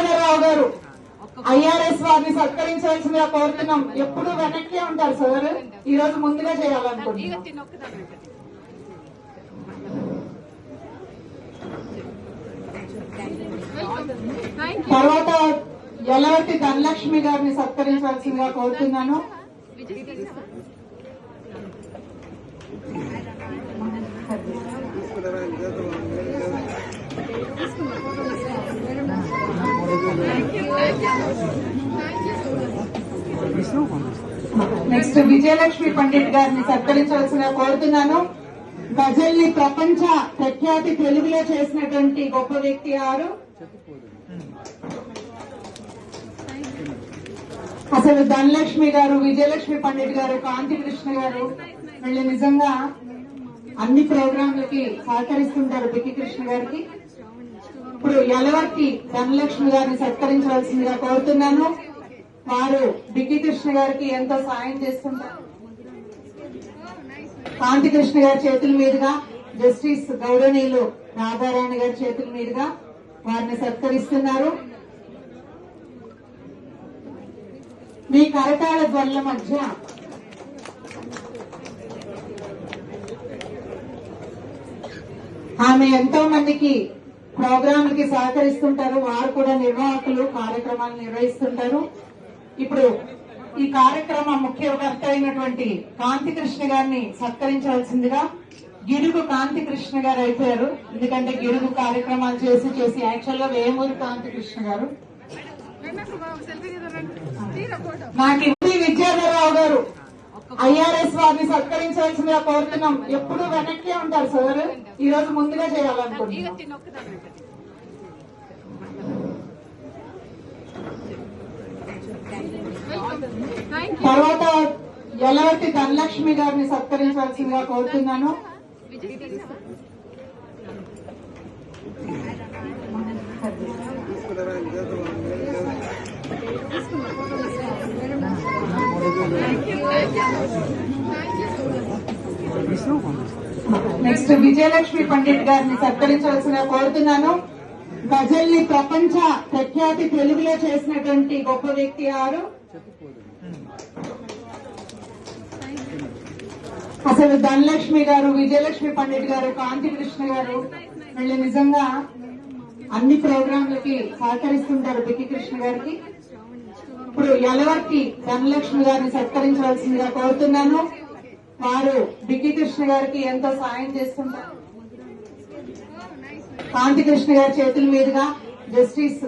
విజయేంద్రరావు గారు ఐఆర్ఎస్ వారిని సత్కరించాల్సిందిగా కోరుతున్నాం. ఎప్పుడు వెనక్కి ఉంటారు సార్, ఈ రోజు ముందుగా చేయాలనుకుంటున్నాం. తర్వాత యలవర్తి ధనలక్ష్మి గారిని సత్కరించాల్సిందిగా కోరుతున్నాను. నెక్స్ట్ విజయలక్ష్మి పండిట్ గారిని సత్కరించాల్సిందిగా కోరుతున్నాను. గజల్ని ప్రపంచ ప్రఖ్యాతి తెలుగులో చేసినటువంటి గొప్ప వ్యక్తి వారు. అసలు ధనలక్ష్మి గారు, విజయలక్ష్మి పండిట్ గారు, కాంతి కృష్ణ గారు వీళ్ళు నిజంగా అన్ని ప్రోగ్రాంలకి సహకరిస్తుంటారు బికి కృష్ణ గారికి. ఇప్పుడు యలవర్తి ధనలక్ష్మి గారిని సత్కరించవలసిందిగా కోరుతున్నాను. వారు బికి కృష్ణ గారికి ఎంతో సాయం చేస్తుంటారు. కాంతి కృష్ణ గారి చేతుల మీదుగా జస్టిస్ గౌరవనీయులు రాధారాణి గారి చేతుల మీదుగా వారిని సత్కరిస్తున్నారు. మీ కరతాళ ధ్వనుల మధ్య ఆమె ఎంతో మందికి ప్రోగ్రాంలకి సహకరిస్తుంటారు. వారు కూడా నిర్వాహకులు, కార్యక్రమాలు నిర్వహిస్తుంటారు. ఇప్పుడు ఈ కార్యక్రమం ముఖ్యకర్త అయినటువంటి కాంతి కృష్ణ గారిని సత్కరించవలసిందిగా. గిడుగు కాంతి కృష్ణ గారు అయిపోయారు, ఎందుకంటే గిడుగు కార్యక్రమాలు చేసి యాక్చువల్ గా వేమూరి కాంతి కృష్ణ గారు. నాకు విజయేంద్రరావు గారు ఐఆర్ఎస్ వారిని సత్కరించాల్సిందిగా కోరుతున్నాం. ఎప్పుడు వెనక్కి ఉంటారు సార్, ఈ రోజు ముందుగా చేయాలనుకుంటున్నాం. తర్వాత యలవర్తి ధనలక్ష్మి గారిని సత్కరించాల్సిందిగా కోరుతున్నాను. నెక్స్ట్ విజయలక్ష్మి పండిట్ గారిని సత్కరించవలసిందిగా కోరుతున్నాను. గజల్ని ప్రపంచ ప్రఖ్యాతి తెలుగులో చేసినటువంటి గొప్ప వ్యక్తి వారు. అసలు ధనలక్ష్మి గారు, విజయలక్ష్మి పండిట్ గారు, కాంతి కృష్ణ గారు వీళ్ళు నిజంగా అన్ని ప్రోగ్రాంలకి సహకరిస్తుంటారు బికి కృష్ణ గారికి. ఇప్పుడు యలవర్తి ధనలక్ష్మి గారిని సత్కరించవలసిందిగా కోరుతున్నాను. వారు బికి కృష్ణ గారికి ఎంతో సాయం చేస్తుంటారు. కాంతి కృష్ణ గారి చేతుల మీదుగా జస్టిస్